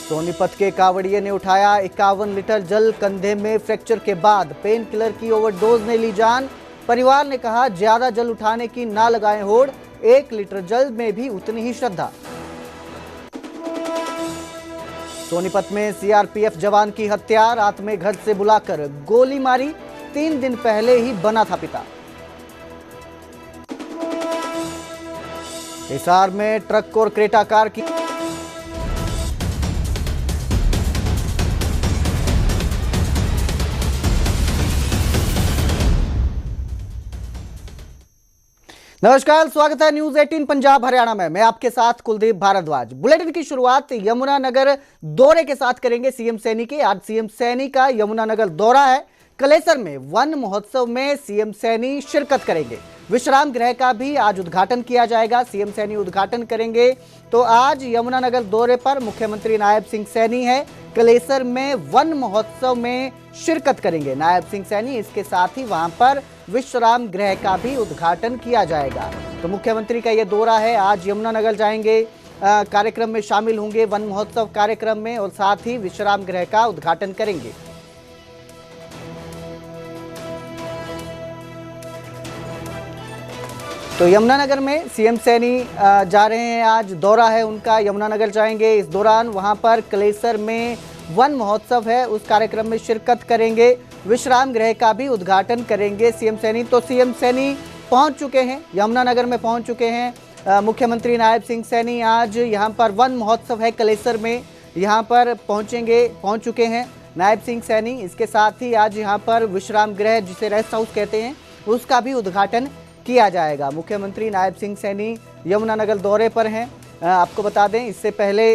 सोनीपत के कांवड़िये ने उठाया 51 लीटर जल, कंधे में फ्रैक्चर के बाद पेन किलर की ओवरडोज ने ली जान। परिवार ने कहा ज्यादा जल उठाने की ना लगाएं होड़, 1 लीटर जल में भी उतनी ही श्रद्धा। सोनीपत में सीआरपीएफ जवान की हत्या, रात में घर से बुलाकर गोली मारी, 3 दिन पहले ही बना था पिता। हिसार में ट्रक और क्रेटा कार की नमस्कार, स्वागत है न्यूज 18 पंजाब हरियाणा में। मैं आपके साथ कुलदीप भारद्वाज। बुलेटिन की शुरुआत यमुनानगर दौरे के साथ करेंगे सीएम सैनी के। आज सीएम सैनी का यमुनानगर दौरा है। कलेसर में वन महोत्सव में सीएम सैनी शिरकत करेंगे। विश्राम गृह का भी आज उद्घाटन किया जाएगा, सीएम सैनी उद्घाटन करेंगे। तो आज यमुनानगर दौरे पर मुख्यमंत्री नायब सिंह सैनी है। कलेसर में वन महोत्सव में शिरकत करेंगे नायब सिंह सैनी। इसके साथ ही वहां पर विश्राम गृह का भी उद्घाटन किया जाएगा। तो मुख्यमंत्री का यह दौरा है। आज यमुनानगर जाएंगे, कार्यक्रम में शामिल होंगे वन महोत्सव कार्यक्रम में, और साथ ही विश्राम गृह का उद्घाटन करेंगे। तो यमुनानगर में सीएम सैनी जा रहे हैं, आज दौरा है उनका, यमुनानगर जाएंगे। इस दौरान वहां पर कलेसर में वन महोत्सव है, उस कार्यक्रम में शिरकत करेंगे। विश्राम गृह का भी उद्घाटन करेंगे सीएम सैनी। तो सीएम सैनी पहुंच चुके हैं, यमुनानगर में पहुंच चुके हैं। मुख्यमंत्री नायब सिंह सैनी आज यहां पर वन महोत्सव है कलेसर में, यहां पर पहुंच चुके हैं नायब सिंह सैनी। इसके साथ ही आज यहां पर विश्राम गृह, जिसे रेस्ट हाउस कहते हैं, उसका भी उद्घाटन किया जाएगा। मुख्यमंत्री नायब सिंह सैनी यमुनानगर दौरे पर हैं। आपको बता दें, इससे पहले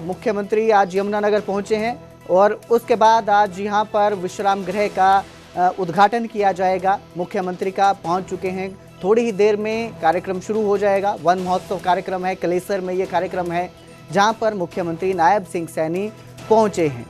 मुख्यमंत्री आज यमुनानगर पहुंचे हैं और उसके बाद आज यहां पर विश्राम गृह का उद्घाटन किया जाएगा। मुख्यमंत्री का पहुंच चुके हैं, थोड़ी ही देर में कार्यक्रम शुरू हो जाएगा। वन महोत्सव कार्यक्रम है कलेसर में, ये कार्यक्रम है जहां पर मुख्यमंत्री नायब सिंह सैनी पहुंचे हैं।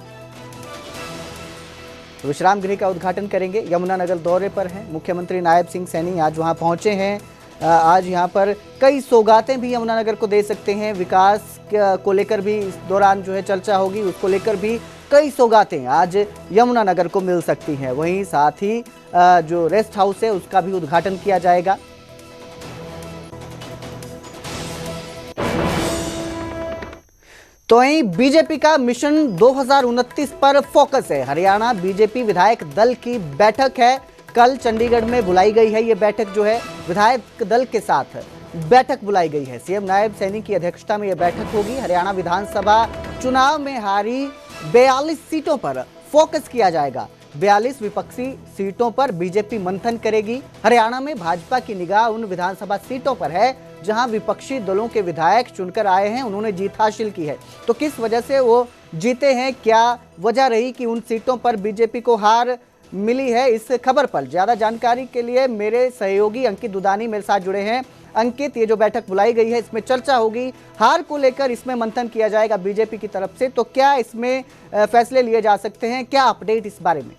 विश्राम गृह का उद्घाटन करेंगे। यमुनानगर दौरे पर हैं मुख्यमंत्री नायब सिंह सैनी, आज वहां पहुंचे हैं। आज यहां पर कई सौगातें भी यमुनानगर को दे सकते हैं। विकास को लेकर भी इस दौरान जो है चर्चा होगी, उसको लेकर भी कई सौगातें आज यमुनानगर को मिल सकती हैं। वहीं साथ ही जो रेस्ट हाउस है उसका भी उद्घाटन किया जाएगा। तो वहीं बीजेपी का मिशन 2029 पर फोकस है। हरियाणा बीजेपी विधायक दल की बैठक है, कल चंडीगढ़ में बुलाई गई है। ये बैठक जो है विधायक दल के साथ बैठक बुलाई गई है। सीएम नायब सैनी की अध्यक्षता में यह बैठक होगी। हरियाणा विधानसभा चुनाव में हारी 42 सीटों पर फोकस किया जाएगा। 42 विपक्षी सीटों पर बीजेपी मंथन करेगी। हरियाणा में भाजपा की निगाह उन विधानसभा सीटों पर है जहां विपक्षी दलों के विधायक चुनकर आए हैं, उन्होंने जीत हासिल की है। तो किस वजह से वो जीते हैं, क्या वजह रही कि उन सीटों पर बीजेपी को हार मिली है, इस खबर पर ज्यादा जानकारी के लिए मेरे सहयोगी अंकित दुदानी मेरे साथ जुड़े हैं। अंकित, ये जो बैठक बुलाई गई है इसमें चर्चा होगी, हार को लेकर इसमें मंथन किया जाएगा बीजेपी की तरफ से, तो क्या इसमें फैसले लिए जा सकते हैं, क्या अपडेट इस बारे में?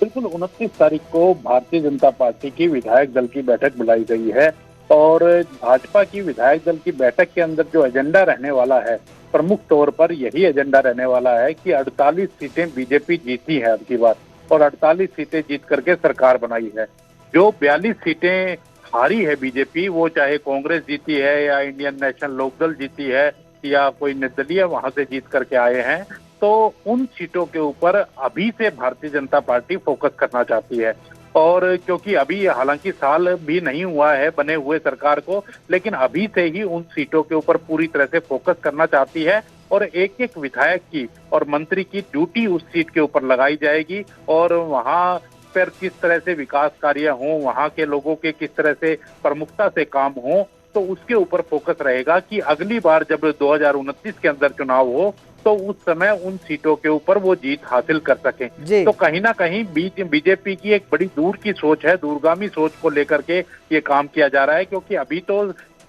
बिल्कुल, 29 तारीख को भारतीय जनता पार्टी की विधायक दल की बैठक बुलाई गई है और भाजपा की विधायक दल की बैठक के अंदर जो एजेंडा रहने वाला है, प्रमुख तौर पर यही एजेंडा रहने वाला है कि 48 सीटें बीजेपी जीती है अब की बार, और 48 सीटें जीत करके सरकार बनाई है। जो 42 सीटें हारी है बीजेपी, वो चाहे कांग्रेस जीती है या इंडियन नेशनल लोकदल जीती है या कोई निर्दलीय वहां से जीत करके आए हैं, तो उन सीटों के ऊपर अभी से भारतीय जनता पार्टी फोकस करना चाहती है। और क्योंकि अभी हालांकि साल भी नहीं हुआ है बने हुए सरकार को, लेकिन अभी से ही उन सीटों के ऊपर पूरी तरह से फोकस करना चाहती है और एक एक विधायक की और मंत्री की ड्यूटी उस सीट के ऊपर लगाई जाएगी और वहां पर किस तरह से विकास कार्य हों, वहां के लोगों के किस तरह से प्रमुखता से काम हो, तो उसके ऊपर फोकस रहेगा कि अगली बार जब 2029 के अंदर चुनाव हो तो उस समय उन सीटों के ऊपर वो जीत हासिल कर सकें। तो कहीं ना कहीं बीजेपी की एक बड़ी दूर की सोच है, दूरगामी सोच को लेकर के ये काम किया जा रहा है, क्योंकि अभी तो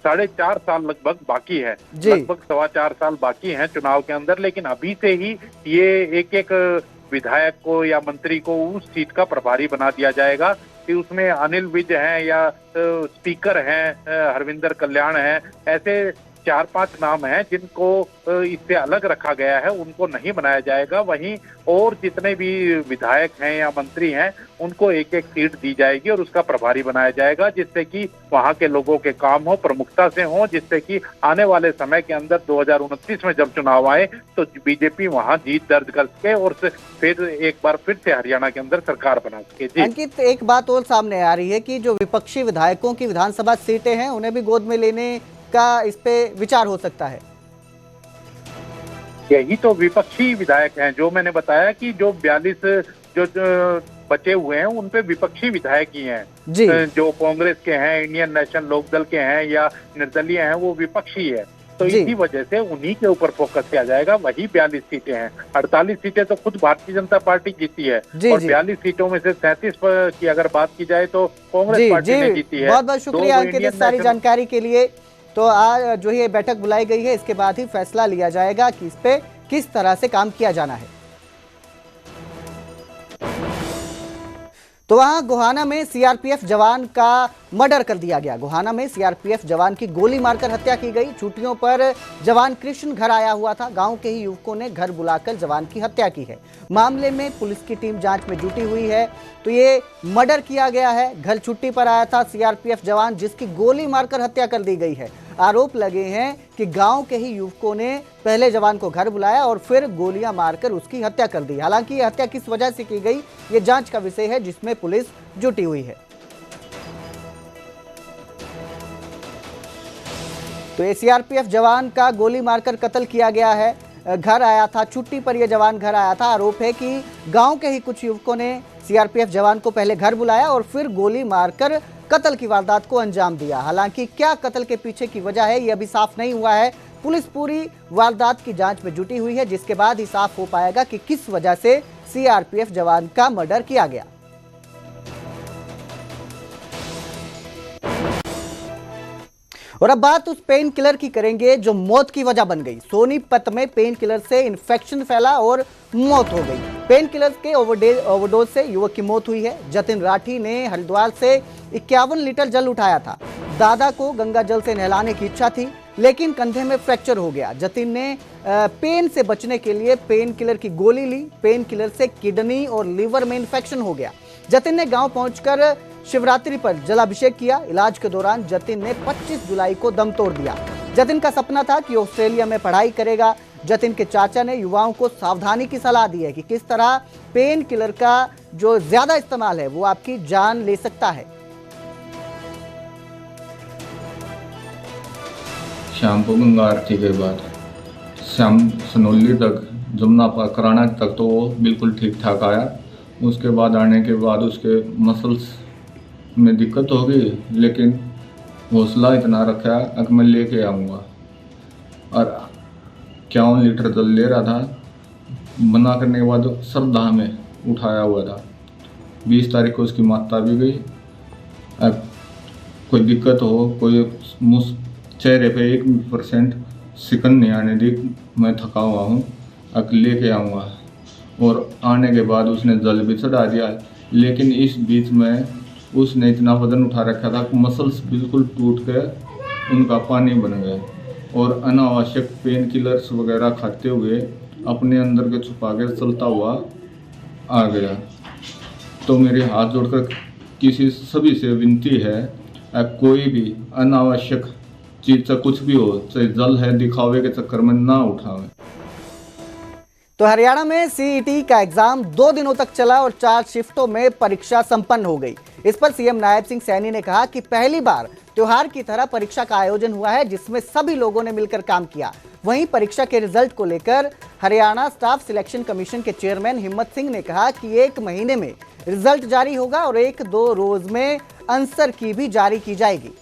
4.5 साल लगभग बाकी है, लगभग 4.25 साल बाकी हैं चुनाव के अंदर, लेकिन अभी से ही ये एक एक विधायक को या मंत्री को उस सीट का प्रभारी बना दिया जाएगा कि उसमें अनिल विज हैं या स्पीकर हैं, हरविंदर कल्याण हैं, ऐसे 4-5 नाम हैं जिनको इससे अलग रखा गया है, उनको नहीं बनाया जाएगा। वहीं और जितने भी विधायक हैं या मंत्री हैं, उनको एक एक सीट दी जाएगी और उसका प्रभारी बनाया जाएगा, जिससे कि वहां के लोगों के काम हो, प्रमुखता से हो, जिससे कि आने वाले समय के अंदर 2029 में जब चुनाव आए तो बीजेपी वहां जीत दर्ज कर सके और फिर एक बार फिर से हरियाणा के अंदर सरकार बना सके। जी अंकित, एक बात और सामने आ रही है कि जो विपक्षी विधायकों की विधानसभा सीटें हैं उन्हें भी गोद में लेने का इस पे विचार हो सकता है। यही तो विपक्षी विधायक हैं, जो मैंने बताया कि जो 42 जो बचे हुए हैं उन पे विपक्षी विधायक ही हैं जी। जो कांग्रेस के हैं, इंडियन नेशनल लोकदल के हैं या निर्दलीय हैं, वो विपक्षी है। तो इसी वजह से उन्हीं के ऊपर फोकस किया जाएगा। वही 42 सीटें हैं, 48 सीटें तो खुद भारतीय जनता पार्टी जीती है और 42 सीटों में से 37 की अगर बात की जाए तो कांग्रेस पार्टी ने जीती है। बहुत बहुत शुक्रिया अंकित इस सारी जानकारी के लिए। तो आज जो ये बैठक बुलाई गई है, इसके बाद ही फैसला लिया जाएगा कि इस पे किस तरह से काम किया जाना है। तो वहां गोहाना में सीआरपीएफ जवान का मर्डर कर दिया गया। गोहाना में सीआरपीएफ जवान की गोली मारकर हत्या की गई। छुट्टियों पर जवान कृष्ण घर आया हुआ था। गांव के ही युवकों ने घर बुलाकर जवान की हत्या की है। मामले में पुलिस की टीम जांच में जुटी हुई है। तो ये मर्डर किया गया है। घर छुट्टी पर आया था सीआरपीएफ जवान, जिसकी गोली मारकर हत्या कर दी गई है। आरोप लगे हैं कि गांव के ही युवकों ने पहले जवान को घर बुलाया और फिर गोलियां मारकर उसकी हत्या कर दी। हालांकि यह हत्या किस वजह से की गई, ये जांच का विषय है, जिसमें पुलिस जुटी हुई है। तो ये सीआरपीएफ जवान का गोली मारकर कत्ल किया गया है। घर आया था, छुट्टी पर यह जवान घर आया था। आरोप है कि गांव के ही कुछ युवकों ने सीआरपीएफ जवान को पहले घर बुलाया और फिर गोली मारकर कत्ल की वारदात को अंजाम दिया। हालांकि क्या कत्ल के पीछे की वजह है, यह अभी साफ नहीं हुआ है। पुलिस पूरी वारदात की जांच में जुटी हुई है, जिसके बाद ही साफ हो पाएगा कि किस वजह से सीआरपीएफ जवान का मर्डर किया गया। और अब बात उस पेन किलर की करेंगे जो मौत की वजह बन गई। सोनीपत में पेन किलर से इन्फेक्शन फैला और मौत हो गई। पेन किलर के ओवरडोज से युवक की मौत हुई है। जतिन राठी ने हरिद्वार से 51 लीटर जल उठाया था। दादा को गंगा जल से नहलाने की इच्छा थी, लेकिन कंधे में फ्रैक्चर हो गया। जतिन ने पेन से बचने के लिए पेन किलर की गोली ली। पेन किलर से किडनी और लीवर में इन्फेक्शन हो गया। जतिन ने गांव पहुंचकर शिवरात्रि पर जलाभिषेक किया। इलाज के दौरान जतिन ने 25 जुलाई को दम तोड़ दिया। जतिन का सपना था कि ऑस्ट्रेलिया में पढ़ाई करेगा। जतिन के चाचा ने युवाओं को सावधानी की सलाह दी है कि किस तरह पेन किलर का जो ज्यादा इस्तेमाल है वो आपकी जान ले सकता है। शाम को गंगा आरती के बाद शाम सनौली तक, जमुना कराना तक तो वो बिल्कुल ठीक ठाक आया। उसके बाद आने के बाद उसके मसल्स में दिक्कत हो गई, लेकिन हौसला इतना रखा कि मैं लेके आऊँगा। और 51 लीटर जल ले रहा था। मना करने के बाद श्रद्धा में उठाया हुआ था। 20 तारीख को उसकी माता भी गई। अब कोई दिक्कत हो, कोई चेहरे पे 1% सिकन नहीं आने दी। मैं थका हुआ हूँ, अब लेके आऊँगा। और आने के बाद उसने जल भी चढ़ा दिया, लेकिन इस बीच में उसने इतना वजन उठा रखा था कि मसल्स बिल्कुल टूट गए, उनका पानी बन गए। और अनावश्यक पेन किलर्स वगैरह खाते हुए अपने अंदर के छुपा के चलता हुआ आ गया। तो मेरे हाथ जोड़कर किसी सभी से विनती है, कोई भी अनावश्यक चीज से कुछ भी हो, चाहे जल है, दिखावे के चक्कर में ना उठावे। तो हरियाणा में सीईटी का एग्जाम 2 दिनों तक चला और 4 शिफ्टों में परीक्षा संपन्न हो गई। इस पर सीएम नायब सिंह सैनी ने कहा कि पहली बार त्योहार की तरह परीक्षा का आयोजन हुआ है, जिसमें सभी लोगों ने मिलकर काम किया। वहीं परीक्षा के रिजल्ट को लेकर हरियाणा स्टाफ सिलेक्शन कमीशन के चेयरमैन हिम्मत सिंह ने कहा कि 1 महीने में रिजल्ट जारी होगा और 1-2 रोज में आंसर की भी जारी की जाएगी।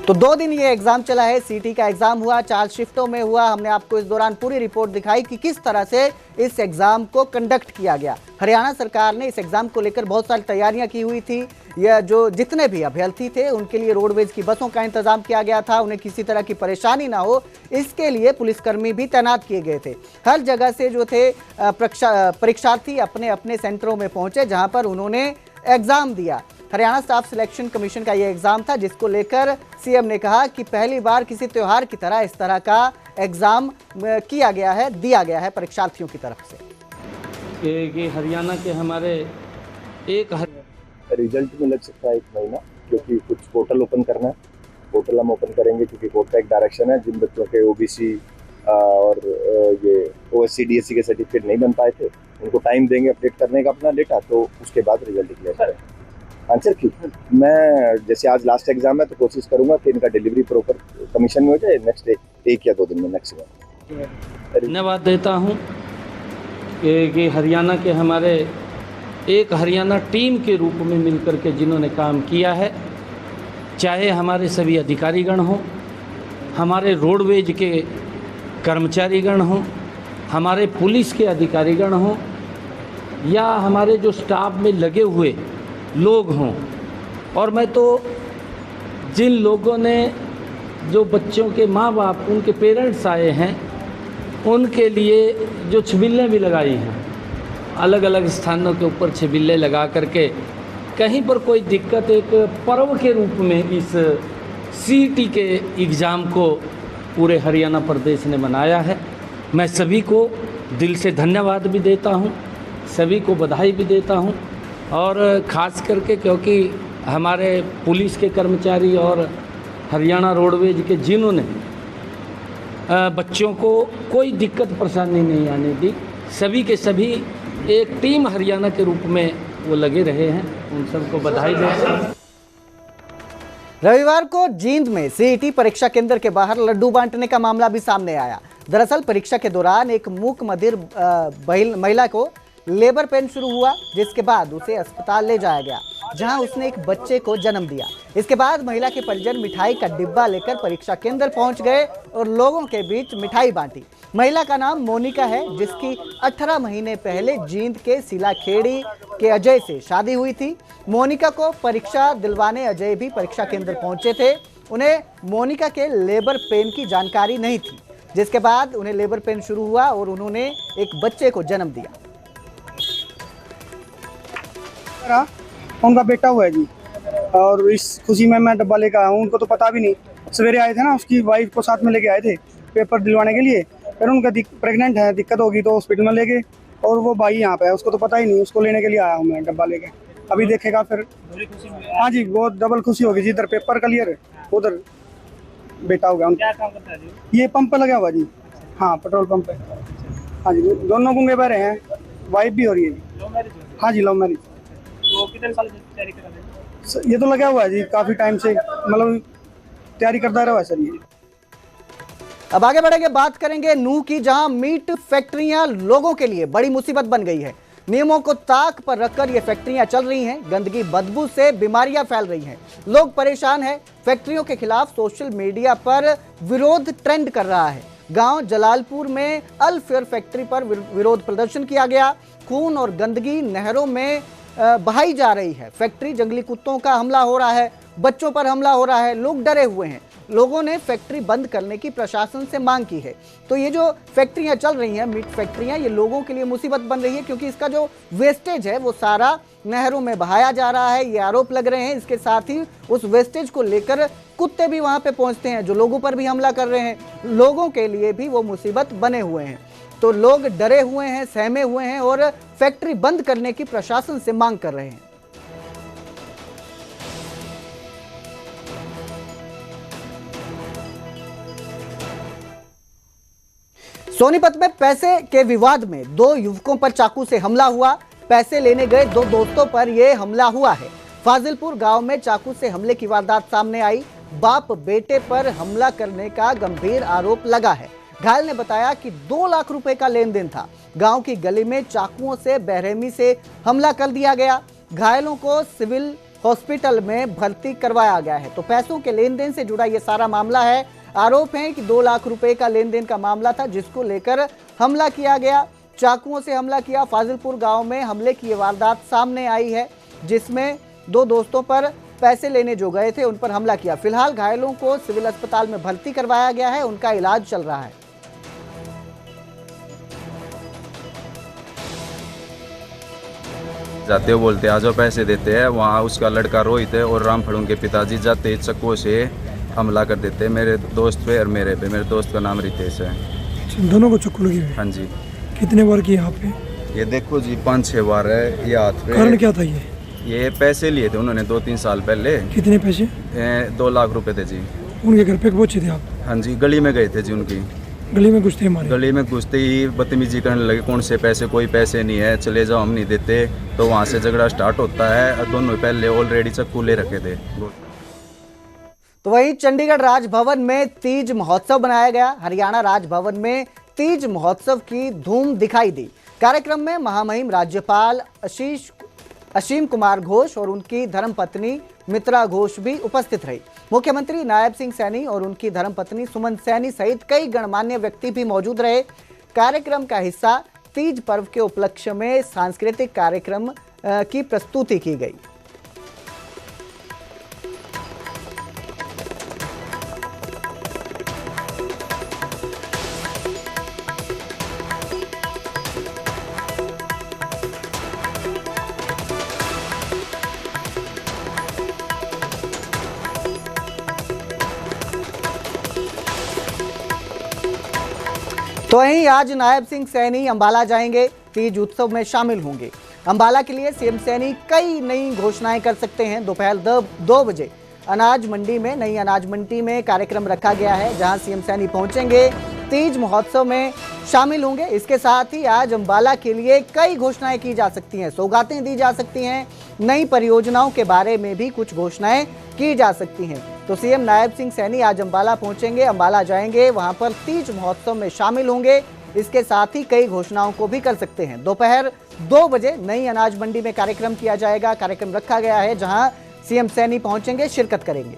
तो 2 दिन ये एग्जाम चला है। सीटी का एग्जाम हुआ, 4 शिफ्टों में हुआ। हमने आपको इस दौरान पूरी रिपोर्ट दिखाई कि किस तरह से इस एग्जाम को कंडक्ट किया गया। हरियाणा सरकार ने इस एग्जाम को लेकर बहुत सारी तैयारियां की हुई थी। यह जो जितने भी अभ्यर्थी थे उनके लिए रोडवेज की बसों का इंतजाम किया गया था। उन्हें किसी तरह की परेशानी ना हो, इसके लिए पुलिसकर्मी भी तैनात किए गए थे। हर जगह से जो थे परीक्षार्थी अपने अपने सेंटरों में पहुंचे, जहां पर उन्होंने एग्जाम दिया। हरियाणा स्टाफ सिलेक्शन कमीशन का यह एग्जाम था, जिसको लेकर सीएम ने कहा कि पहली बार किसी त्योहार की तरह इस तरह का एग्जाम किया गया है, दिया गया है परीक्षार्थियों की तरफ से। कि हरियाणा के हमारे एक रिजल्ट में लग सकता है 1 महीना, क्योंकि कुछ पोर्टल ओपन करना है। पोर्टल हम ओपन करेंगे क्योंकि कोर्ट का एक डायरेक्शन है, जिन बच्चों के ओबीसी और ये ओएससी डीएससी के सर्टिफिकेट नहीं बन पाए थे उनको टाइम देंगे अपडेट करने का अपना डेटा, तो उसके बाद रिजल्ट डिक्लेयर करेंगे। आंसर की मैं जैसे आज लास्ट एग्जाम है तो कोशिश करूंगा कि इनका डिलीवरी प्रॉपर कमीशन में हो जाए नेक्स्ट 1 या 2 दिन में मैक्सिमम। धन्यवाद देता हूं कि हरियाणा के हमारे एक हरियाणा टीम के रूप में मिलकर के जिन्होंने काम किया है, चाहे हमारे सभी अधिकारीगण हों, हमारे रोडवेज के कर्मचारीगण हों, हमारे पुलिस के अधिकारीगण हों, या हमारे जो स्टाफ में लगे हुए लोग हों। और मैं तो जिन लोगों ने, जो बच्चों के माँ बाप, उनके पेरेंट्स आए हैं, उनके लिए जो छबिलें भी लगाई हैं, अलग अलग स्थानों के ऊपर छबिलें लगा करके कहीं पर कोई दिक्कत, एक पर्व के रूप में इस सीईटी के एग्ज़ाम को पूरे हरियाणा प्रदेश ने मनाया है। मैं सभी को दिल से धन्यवाद भी देता हूं, सभी को बधाई भी देता हूं, और ख़ास करके क्योंकि हमारे पुलिस के कर्मचारी और हरियाणा रोडवेज के जिन्होंने बच्चों को कोई दिक्कत परेशानी नहीं आने दी, सभी के सभी एक टीम हरियाणा के रूप में वो लगे रहे हैं, उन सबको बधाई देता हूं। रविवार को जींद में सीईटी परीक्षा केंद्र के बाहर लड्डू बांटने का मामला भी सामने आया। दरअसल परीक्षा के दौरान एक मूक बधिर महिला को लेबर पेन शुरू हुआ, जिसके बाद उसे अस्पताल ले जाया गया, जहां उसने एक बच्चे को जन्म दिया। इसके बाद महिला के परिजन मिठाई का डिब्बा लेकर परीक्षा केंद्र पहुंच गए और लोगों के बीच मिठाई बांटी। महिला का नाम मोनिका है, जिसकी 18 महीने पहले जींद के सिलाखेड़ी के अजय से शादी हुई थी। मोनिका को परीक्षा दिलवाने अजय भी परीक्षा केंद्र पहुंचे थे। उन्हें मोनिका के लेबर पेन की जानकारी नहीं थी, जिसके बाद उन्हें लेबर पेन शुरू हुआ और उन्होंने एक बच्चे को जन्म दिया। उनका बेटा हुआ है जी, और इस खुशी में मैं डब्बा लेकर आया हूँ। उनको तो पता भी नहीं, सवेरे आए थे ना, उसकी वाइफ को साथ में लेके आए थे पेपर दिलवाने के लिए। फिर उनका प्रेग्नेंट है, दिक्कत होगी तो हॉस्पिटल में ले गए, और वो भाई यहाँ पे है, उसको तो पता ही नहीं, उसको लेने के लिए आया हूँ मैं डब्बा लेके। अभी देखेगा फिर। हाँ जी, बहुत डबल खुशी होगी जी। इधर पेपर क्लियर है, उधर बेटा हो गया। क्या काम करता है जी? ये पंप पे लगा हुआ जी। हाँ, पेट्रोल पंप पे। हाँ जी, दोनों गुंगे बहरे हैं, वाइफ भी हो रही है जी। हाँ जी, लव मैरिज। तो कितने साल से तैयारी कर रहे हैं? ये तो लगा हुआ है जी काफी टाइम से, मतलब तैयारी करता रहा है सर ये। अब आगे बढ़ेंगे, बात करेंगे नूह की, जहां मीट फैक्ट्रियां लोगों के लिए बड़ी मुसीबत बन गई है। नियमों को ताक पर रखकर ये फैक्ट्रियां चल रही हैं। गंदगी, बदबू से बीमारियां फैल रही हैं, लोग परेशान हैं। फैक्ट्रियों के खिलाफ सोशल मीडिया पर विरोध ट्रेंड कर रहा है। गांव जलालपुर में अल्फेयर फैक्ट्री पर विरोध प्रदर्शन किया गया। खून और गंदगी नहरों में बहाई जा रही है। फैक्ट्री जंगली कुत्तों का हमला हो रहा है, बच्चों पर हमला हो रहा है, लोग डरे हुए हैं। लोगों ने फैक्ट्री बंद करने की प्रशासन से मांग की है। तो ये जो फैक्ट्रियां चल रही हैं, मीट फैक्ट्रियां, ये लोगों के लिए मुसीबत बन रही है, क्योंकि इसका जो वेस्टेज है वो सारा नहरों में बहाया जा रहा है, ये आरोप लग रहे हैं। इसके साथ ही उस वेस्टेज को लेकर कुत्ते भी वहां पे पहुंचते हैं, जो लोगों पर भी हमला कर रहे हैं। लोगों के लिए भी वो मुसीबत बने हुए हैं। तो लोग डरे हुए हैं, सहमे हुए हैं और फैक्ट्री बंद करने की प्रशासन से मांग कर रहे हैं। सोनीपत में पैसे के विवाद में 2 युवकों पर चाकू से हमला हुआ। पैसे लेने गए 2 दोस्तों पर यह हमला हुआ है। फाजिलपुर गांव में चाकू से हमले की वारदात सामने आई। बाप बेटे पर हमला करने का गंभीर आरोप लगा है। घायल ने बताया कि 2 लाख रुपए का लेन देन था। गांव की गली में चाकुओं से बेरहमी से हमला कर दिया गया। घायलों को सिविल हॉस्पिटल में भर्ती करवाया गया है। तो पैसों के लेन देन से जुड़ा ये सारा मामला है। आरोप है कि 2 लाख रुपए का लेन देन का मामला था, जिसको लेकर हमला किया गया। चाकुओं से हमला किया। फाजिलपुर गांव में हमले की वारदात सामने आई है, जिसमें 2 दोस्तों पर पैसे लेने जो गए थे उन पर हमला किया। फिलहाल घायलों को सिविल अस्पताल में भर्ती करवाया गया है, उनका इलाज चल रहा है। जाते हो बोलते आ जाओ पैसे देते हैं। वहाँ उसका लड़का रोहित है और राम फड़ूंग के पिताजी जाते चक्कों से हमला कर देते हैं मेरे दोस्त पे और मेरे पे। मेरे दोस्त का नाम रितेश है। दोनों को चक्कू लगी हुई? हाँ जी। कितने बार की यहाँ पे? ये देखो जी 5-6 बार है ये हाथ पे। कारण क्या था ये पैसे लिए थे उन्होंने 2-3 साल पहले। कितने पैसे? 2 लाख रुपए थे जी। उनके घर पे पहुंचे थे आप? हाँ जी, गली में गए थे जी उनकी। गली में घुसते हमारे? गली में घुसते ही बदतमीजी करने लगे, कौन से पैसे, कोई पैसे नहीं है, चले जाओ, हम नहीं देते। तो वहाँ से झगड़ा स्टार्ट होता है और दोनों पहले ऑलरेडी चक्कू ले रखे थे। तो वहीं चंडीगढ़ राजभवन में तीज महोत्सव बनाया गया। हरियाणा राजभवन में तीज महोत्सव की धूम दिखाई दी। कार्यक्रम में महामहिम राज्यपाल असीम कुमार घोष और उनकी धर्मपत्नी मित्रा घोष भी उपस्थित रही। मुख्यमंत्री नायब सिंह सैनी और उनकी धर्मपत्नी सुमन सैनी सहित कई गणमान्य व्यक्ति भी मौजूद रहे। कार्यक्रम का हिस्सा तीज पर्व के उपलक्ष्य में सांस्कृतिक कार्यक्रम की प्रस्तुति की गई। तो वहीं आज नायब सिंह सैनी अंबाला जाएंगे, तीज उत्सव में शामिल होंगे। अंबाला के लिए सीएम सैनी कई नई घोषणाएं कर सकते हैं। दोपहर 2 बजे अनाज मंडी में नई अनाज मंडी में कार्यक्रम रखा गया है, जहां सीएम सैनी पहुंचेंगे, तीज महोत्सव में शामिल होंगे। इसके साथ ही आज अंबाला के लिए कई घोषणाएं की जा सकती हैं, सौगातें दी जा सकती हैं, नई परियोजनाओं के बारे में भी कुछ घोषणाएं की जा सकती हैं। तो सीएम नायब सिंह सैनी आज अंबाला पहुंचेंगे, अंबाला जाएंगे, वहां पर तीज महोत्सव में शामिल होंगे। इसके साथ ही कई घोषणाओं को भी कर सकते हैं। दोपहर 2 बजे नई अनाज मंडी में कार्यक्रम किया जाएगा, कार्यक्रम रखा गया है, जहां सीएम सैनी पहुंचेंगे, शिरकत करेंगे।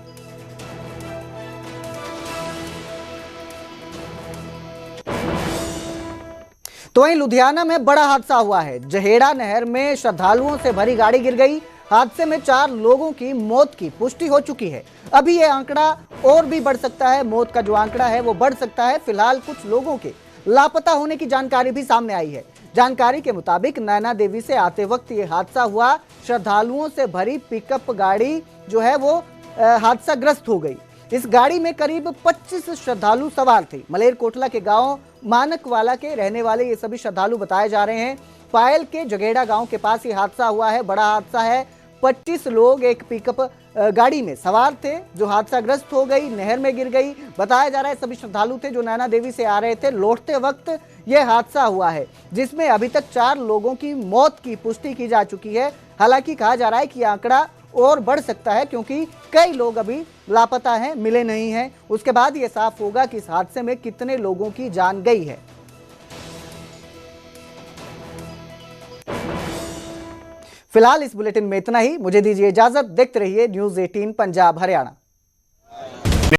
तो वहीं लुधियाना में बड़ा हादसा हुआ है। जहेड़ा नहर में श्रद्धालुओं से भरी गाड़ी गिर गई। हादसे में 4 लोगों की मौत की पुष्टि हो चुकी है। अभी यह आंकड़ा और भी बढ़ सकता है, मौत का जो आंकड़ा है वो बढ़ सकता है। फिलहाल कुछ लोगों के लापता होने की जानकारी भी सामने आई है। जानकारी के मुताबिक नैना देवी से आते वक्त ये हादसा हुआ। श्रद्धालुओं से भरी पिकअप गाड़ी जो है वो हादसाग्रस्त हो गई। इस गाड़ी में करीब 25 श्रद्धालु सवार थे। मलेरकोटला के गांव मानकवाला के रहने वाले ये सभी श्रद्धालु बताए जा रहे हैं। पायल के जगेड़ा गांव के पास ये हादसा हुआ है, बड़ा हादसा है। 25 लोग एक पिकअप गाड़ी में सवार थे जो हादसाग्रस्त हो गई, नहर में गिर गई। बताया जा रहा है सभी श्रद्धालु थे जो नैना देवी से आ रहे थे। लौटते वक्त यह हादसा हुआ है, जिसमें अभी तक 4 लोगों की मौत की पुष्टि की जा चुकी है। हालांकि कहा जा रहा है कि आंकड़ा और बढ़ सकता है, क्योंकि कई लोग अभी लापता हैं, मिले नहीं हैं। उसके बाद ये साफ होगा कि इस हादसे में कितने लोगों की जान गई है। फिलहाल इस बुलेटिन में इतना ही। मुझे दीजिए इजाजत। देखते रहिए न्यूज़ 18 पंजाब हरियाणा।